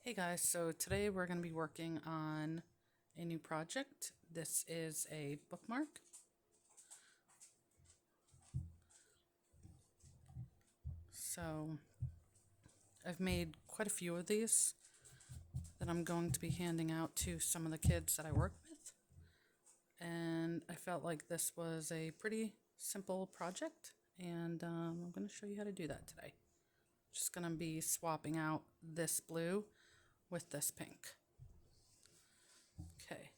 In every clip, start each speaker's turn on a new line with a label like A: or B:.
A: Hey guys, so today we're going to be working on a new project. This is a bookmark. So I've made quite a few of these that I'm going to be handing out to some of the kids that I work with. And I felt like this was a pretty simple project, and I'm going to show you how to do that today. Just going to be swapping out this blue with this pink. Okay.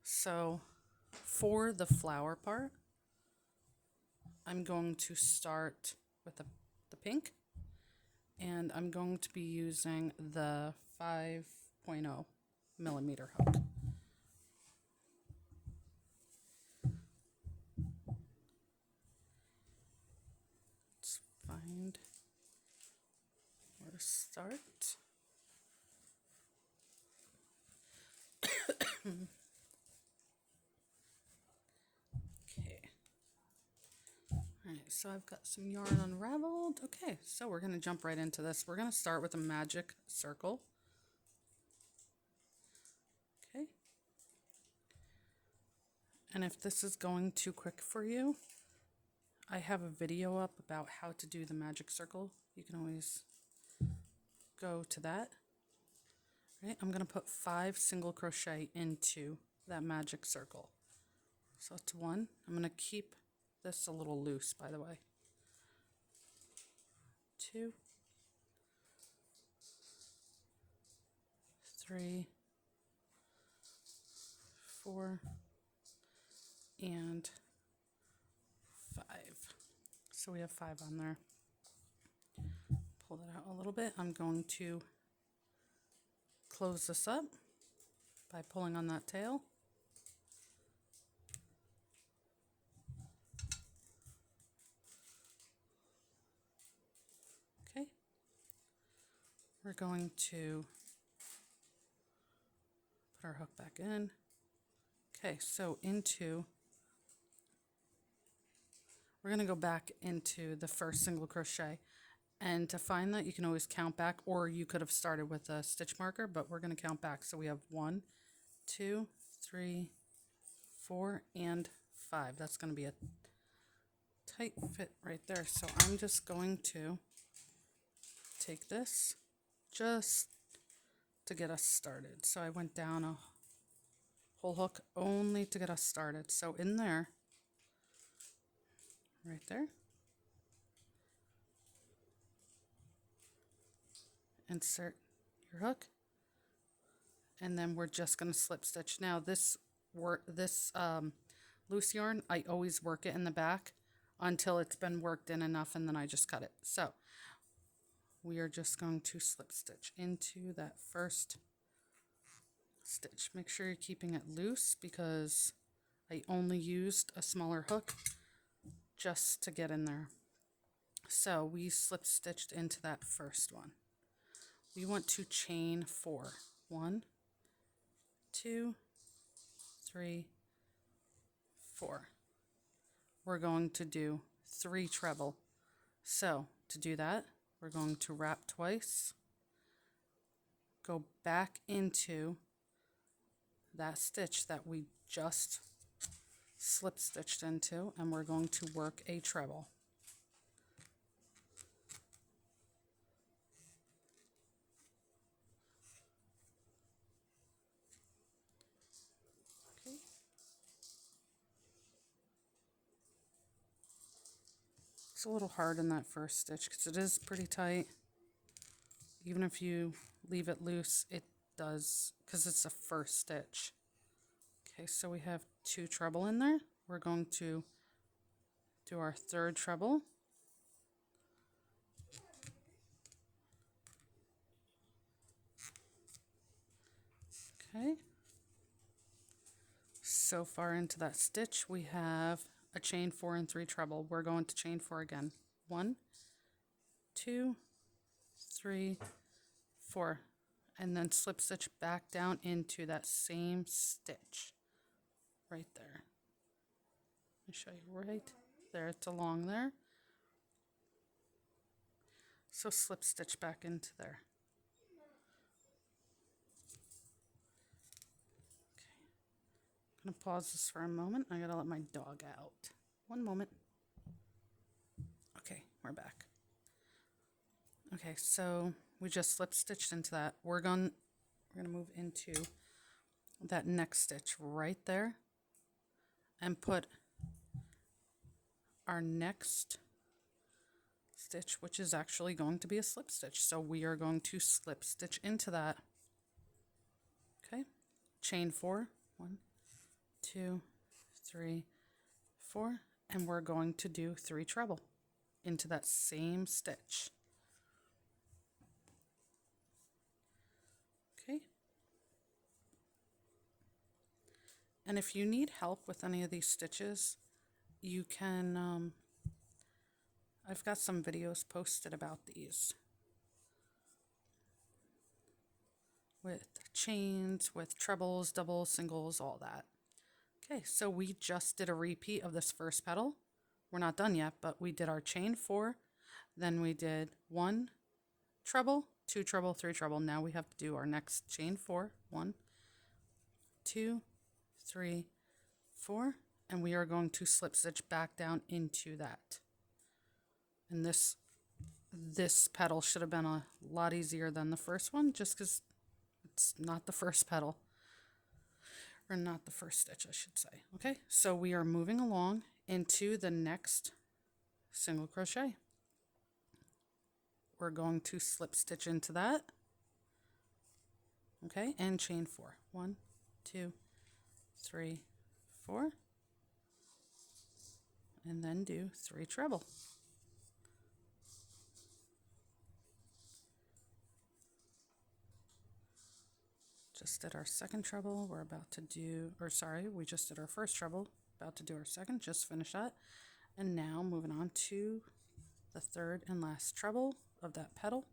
A: So for the flower part, I'm going to start with the pink, and I'm going to be using the 5.0 millimeter hook. Let's find where to start. Okay. Alright, so I've got some yarn unraveled. Okay, so we're going to jump right into this. We're going to start with a magic circle. Okay. And if this is going too quick for you, I have a video up about how to do the magic circle. You can always go to that. Right, I'm going to put 5 single crochet into that magic circle. So it's 1. I'm going to keep this a little loose, by the way. 2, 3, 4, and 5. So we have 5 on there. Pull that out a little bit. I'm going to close this up by pulling on that tail. Okay. We're going to put our hook back in. Okay, so we're going to go back into the first single crochet. And to find that, you can always count back, or you could have started with a stitch marker, but we're going to count back. So we have 1, 2, 3, 4, and 5. That's going to be a tight fit right there. So I'm just going to take this just to get us started. So I went down a whole hook only to get us started. So in there, right there, insert your hook, and then we're just going to slip stitch. Now this loose yarn, I always work it in the back until it's been worked in enough, and then I just cut it. So we are just going to slip stitch into that first stitch. Make sure you're keeping it loose because I only used a smaller hook just to get in there. So we slip stitched into that first one. We want to chain 4. 1, 2, 3, 4. We're going to do 3 treble. So to do that, we're going to wrap twice, go back into that stitch that we just slip stitched into, and we're going to work a treble. Okay. It's a little hard in that first stitch because it is pretty tight. Even if you leave it loose, it does, because it's a first stitch. Okay, so we have 2 treble in there. We're going to do our 3rd treble. Okay. So far into that stitch, we have a chain 4 and 3 treble. We're going to chain 4 again. 1, 2, 3, 4, and then slip stitch back down into that same stitch right there. Let me show you right there. It's along there. So slip stitch back into there. I'm gonna pause this for a moment. I gotta let my dog out. One moment. Okay, we're back. Okay, so we just slip stitched into that. We're gonna move into that next stitch right there and put our next stitch, which is actually going to be a slip stitch. So we are going to slip stitch into that. Okay, chain 4, 1, 2, 3, 4, and we're going to do 3 treble into that same stitch. Okay, and if you need help with any of these stitches, you can I've got some videos posted about these with chains, with trebles, doubles, singles, all that. Okay, so we just did a repeat of this first petal. We're not done yet, but we did our chain 4, then we did 1 treble, 2 treble, 3 treble. Now we have to do our next chain 4, 1, 2, 3, 4, and we are going to slip stitch back down into that. And this petal should have been a lot easier than the first one, just because it's not the first petal, or not the first stitch, I should say. Okay, so we are moving along into the next single crochet. We're going to slip stitch into that. Okay, and chain 4. 1, 2, 3, 4, and then do 3 treble. Just did our second treble. We're about to do, or sorry, we just did our first treble. About to do our second. Just finish that. And now moving on to the third and last treble of that petal.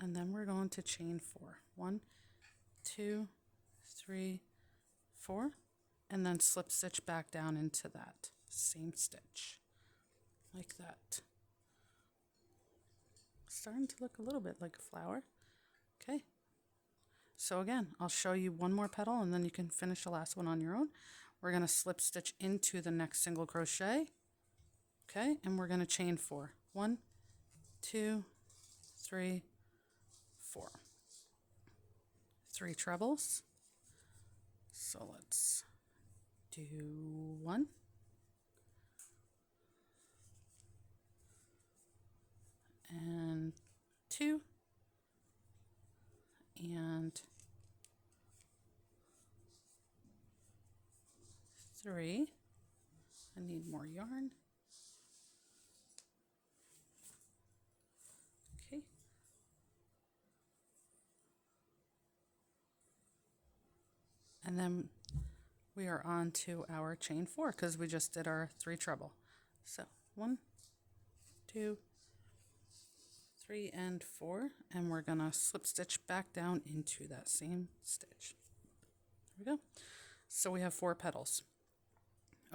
A: And then we're going to chain 4. 1, 2, 3, 4, and then slip stitch back down into that same stitch, like that. Starting to look a little bit like a flower. Okay, so again, I'll show you one more petal and then you can finish the last one on your own. We're going to slip stitch into the next single crochet. Okay, and we're going to chain 4. 1, 2, 3, 4. 3 trebles. So let's do 1. And 2. And 3. I need more yarn. Okay. And then we are on to our chain 4 because we just did our 3 treble. So 1, 2, 3, and 4, and we're gonna slip stitch back down into that same stitch. There we go. So we have 4 petals.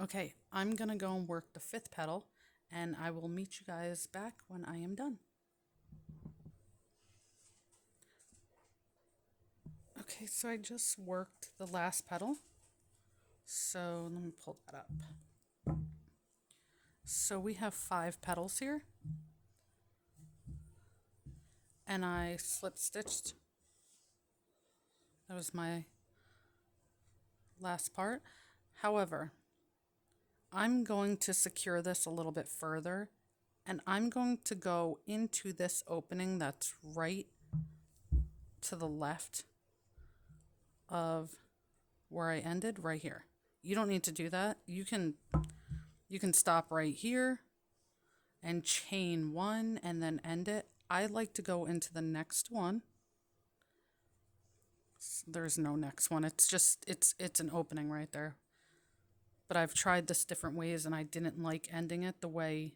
A: Okay, I'm gonna go and work the 5th petal, and I will meet you guys back when I am done. Okay, so I just worked the last petal. So let me pull that up. So we have 5 petals here. And I slip stitched. That was my last part. However, I'm going to secure this a little bit further, and I'm going to go into this opening that's right to the left of where I ended, right here. You don't need to do that. You can stop right here and chain 1 and then end it. I like to go into the next one. There's no next one. It's just it's an opening right there. But I've tried this different ways and I didn't like ending it the way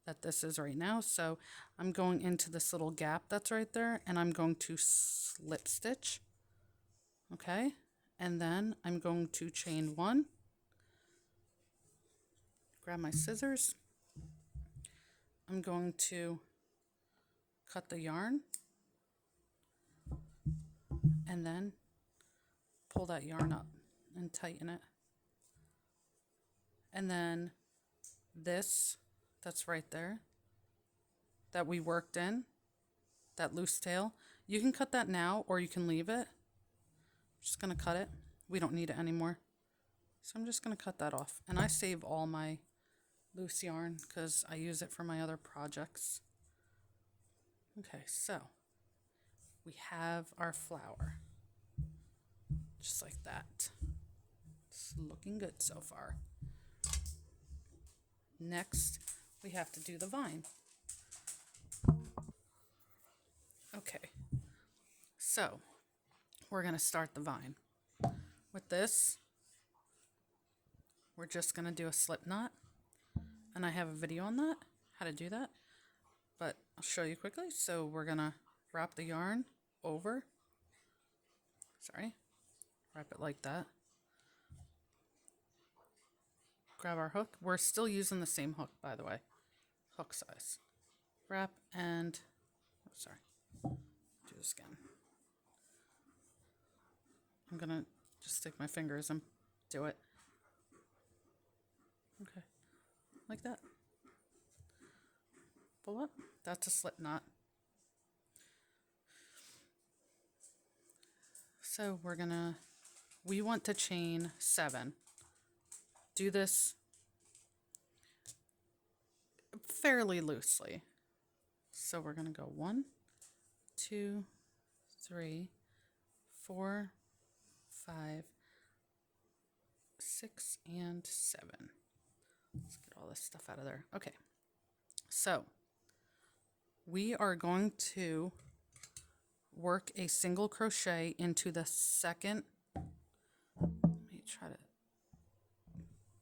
A: that this is right now. So I'm going into this little gap that's right there and I'm going to slip stitch. Okay? And then I'm going to chain 1. Grab my scissors. I'm going to cut the yarn and then pull that yarn up and tighten it. And then this, that's right there, that we worked in, that loose tail, you can cut that now or you can leave it. I'm just going to cut it. We don't need it anymore. So I'm just going to cut that off. And I save all my loose yarn because I use it for my other projects. Okay, so we have our flower. Just like that. It's looking good so far. Next, we have to do the vine. Okay, so we're going to start the vine. With this, we're just going to do a slip knot. And I have a video on that, how to do that. But I'll show you quickly. So we're going to wrap the yarn over. Wrap it like that. Grab our hook. We're still using the same hook, by the way. Hook size. Wrap and, do this again. I'm going to just stick my fingers and do it. Okay, like that. Pull up. That's a slip knot. So we want to chain 7. Do this fairly loosely. So we're going to go 1, 2, 3, 4, 5, 6, and 7. Let's get all this stuff out of there. Okay, so we are going to work a single crochet into the second. Let me try to,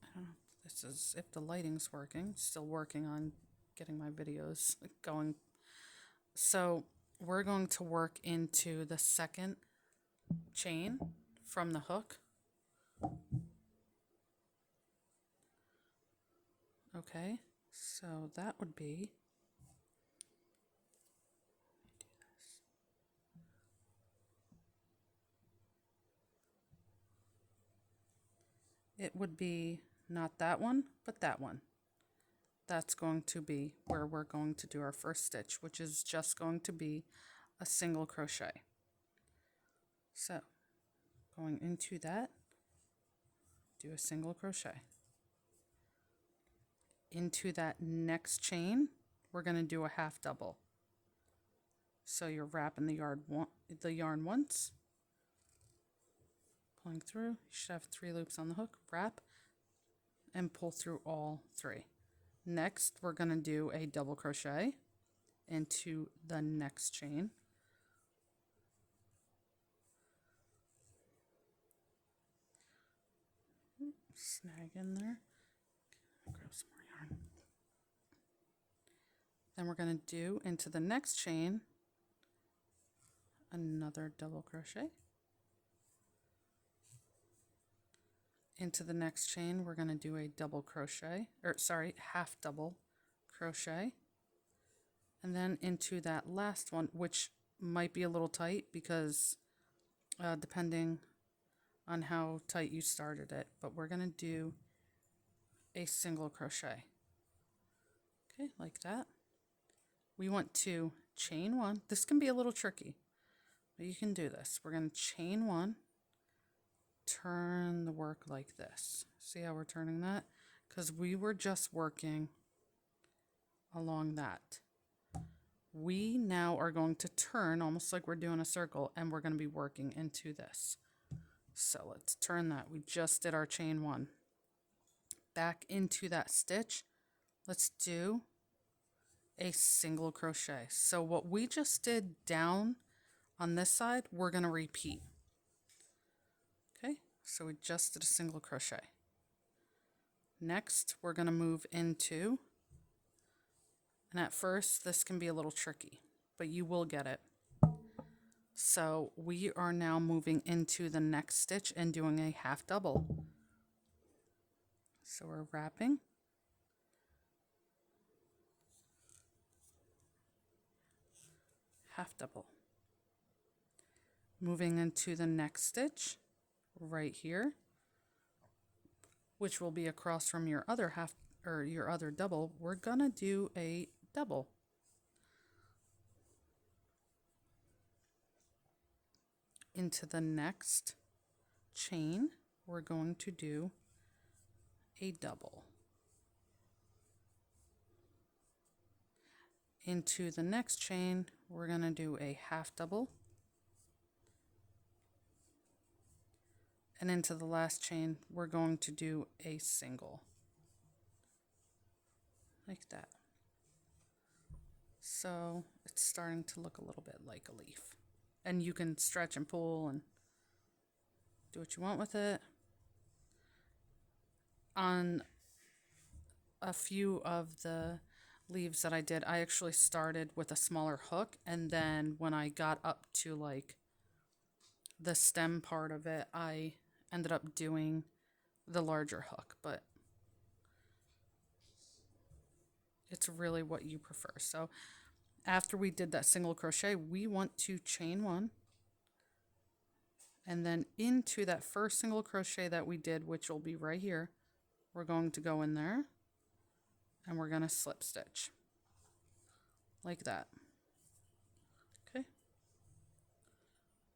A: I don't know if this is, if the lighting's working. Still working on getting my videos going. So we're going to work into the second chain from the hook. Okay, so that would be, it would be not that one, but that one. That's going to be where we're going to do our first stitch, which is just going to be a single crochet. So going into that, do a single crochet. Into that next chain, we're going to do a half double. So you're wrapping the yarn once, pulling through. You should have 3 loops on the hook. Wrap and pull through all 3. Next, we're going to do a double crochet into the next chain. Snag in there. Grab some more yarn. Then we're going to do into the next chain another double crochet. Into the next chain, we're going to do a double crochet, half double crochet. And then into that last one, which might be a little tight because depending on how tight you started it, but we're going to do a single crochet. Okay, like that. We want to chain 1. This can be a little tricky, but you can do this. We're going to chain 1, turn the work like this. See how we're turning that? Because we were just working along that. We now are going to turn almost like we're doing a circle, and we're going to be working into this. So let's turn that. We just did our chain 1. Back into that stitch. Let's do a single crochet. So what we just did down on this side, we're going to repeat. Okay, so we just did a single crochet. Next, we're going to move into, and at first this can be a little tricky, but you will get it. So we are now moving into the next stitch and doing a half double. So we're wrapping, half double, moving into the next stitch, right here, which will be across from your other half or your other double. We're gonna do a double. Into the next chain, we're going to do a double. Into the next chain, we're going to do a half double. And into the last chain, we're going to do a single. Like that. So it's starting to look a little bit like a leaf. And you can stretch and pull and do what you want with it. On a few of the leaves that I did, I actually started with a smaller hook, and then when I got up to like the stem part of it, I ended up doing the larger hook, but it's really what you prefer. So after we did that single crochet, we want to chain one, and then into that first single crochet that we did, which will be right here, we're going to go in there and we're going to slip stitch like that. Okay,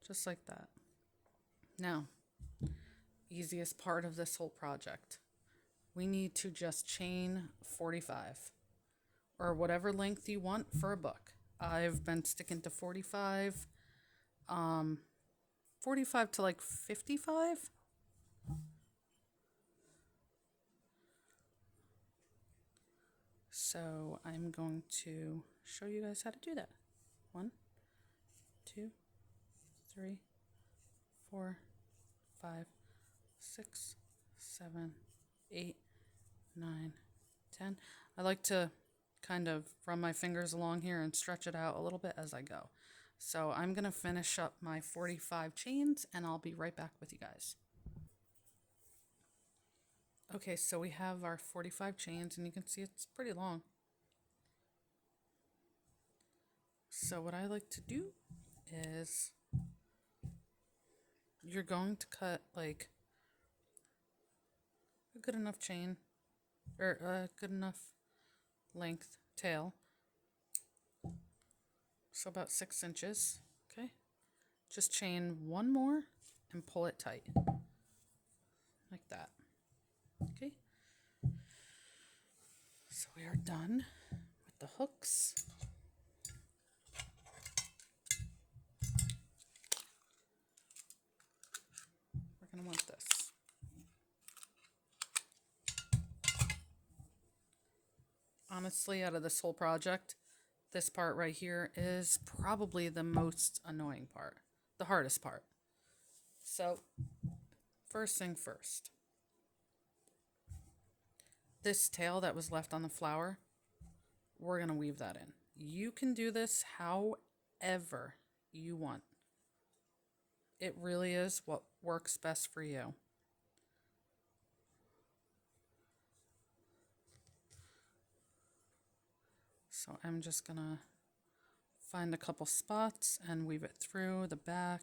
A: just like that. Now, easiest part of this whole project, we need to just chain 45 or whatever length you want for a book. I've been sticking to 45, 45 to like 55. So I'm going to show you guys how to do that. 1, 2, 3, 4, 5, 6, 7, 8, 9, 10. I like to kind of run my fingers along here and stretch it out a little bit as I go. So I'm going to finish up my 45 chains and I'll be right back with you guys. Okay, so we have our 45 chains and you can see it's pretty long. So what I like to do is you're going to cut like a good enough chain or a good enough length tail. So about 6 inches. Okay. Just chain one more and pull it tight. Like that. Okay. So we are done with the hooks. We're going to want this. Honestly, out of this whole project, this part right here is probably the most annoying part, the hardest part. So, first thing first. This tail that was left on the flower, we're going to weave that in. You can do this however you want. It really is what works best for you. So I'm just going to find a couple spots and weave it through the back.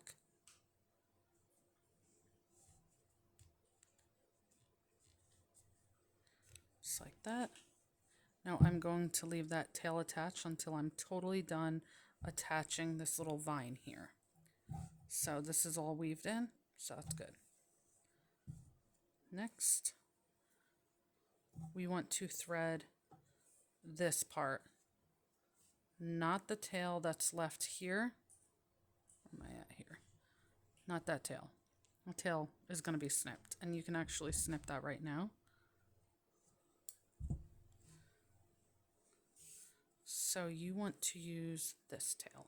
A: Just like that. Now I'm going to leave that tail attached until I'm totally done attaching this little vine here. So this is all weaved in, so that's good. Next, we want to thread this part, not the tail that's left here. Where am I at here? Not that tail. The tail is going to be snipped, and you can actually snip that right now. So you want to use this tail.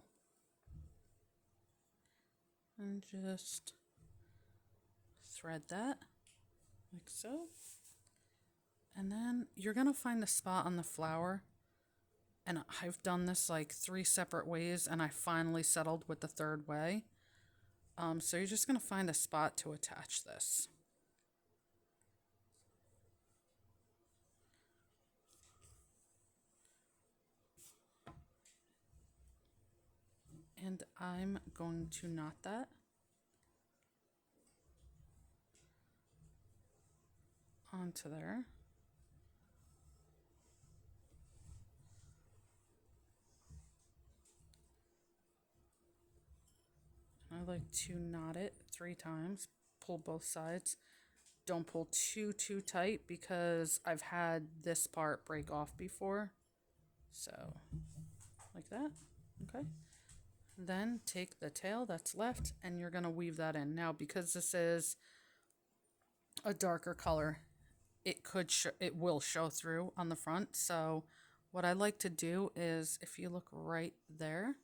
A: And just thread that like so. And then you're going to find a spot on the flower. And I've done this like 3 separate ways, and I finally settled with the third way. So you're just going to find a spot to attach this. And I'm going to knot that. into there. I like to knot it 3 times, pull both sides. Don't pull too tight because I've had this part break off before. So, like that, okay? Then take the tail that's left and you're gonna weave that in. Now, because this is a darker color, it will show through on the front. So what I like to do is, if you look right there,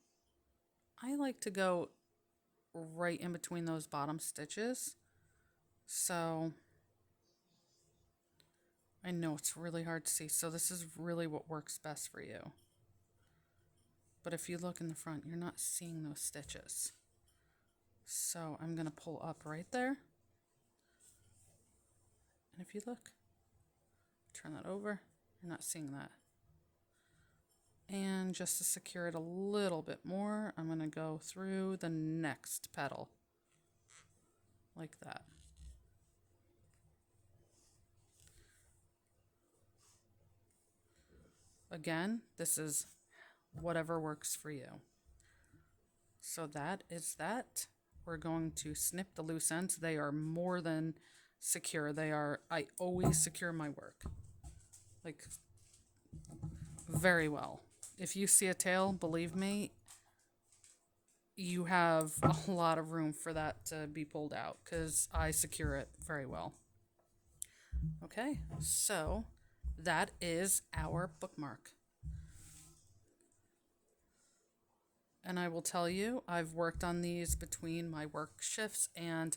A: I like to go right in between those bottom stitches. So I know it's really hard to see. So this is really what works best for you. But if you look in the front, you're not seeing those stitches. So I'm going to pull up right there. And if you look, turn that over, you're not seeing that. And just to secure it a little bit more, I'm going to go through the next petal. Like that. Again, this is whatever works for you. So that is that. We're going to snip the loose ends. They are more than secure. I always secure my work. Like, very well. If you see a tail, believe me, you have a lot of room for that to be pulled out because I secure it very well. Okay, so that is our bookmark. And I will tell you, I've worked on these between my work shifts, and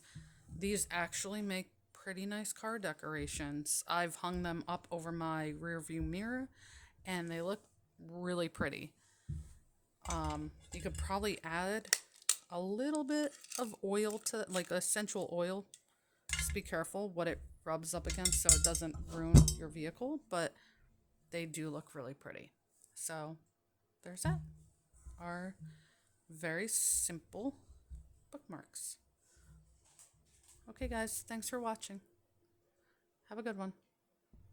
A: these actually make pretty nice car decorations. I've hung them up over my rear view mirror, and they look really pretty. You could probably add a little bit of oil to, like essential oil. Just be careful what it rubs up against so it doesn't ruin your vehicle, but they do look really pretty. So there's that. Our very simple bookmarks. Okay, guys, thanks for watching. Have a good one.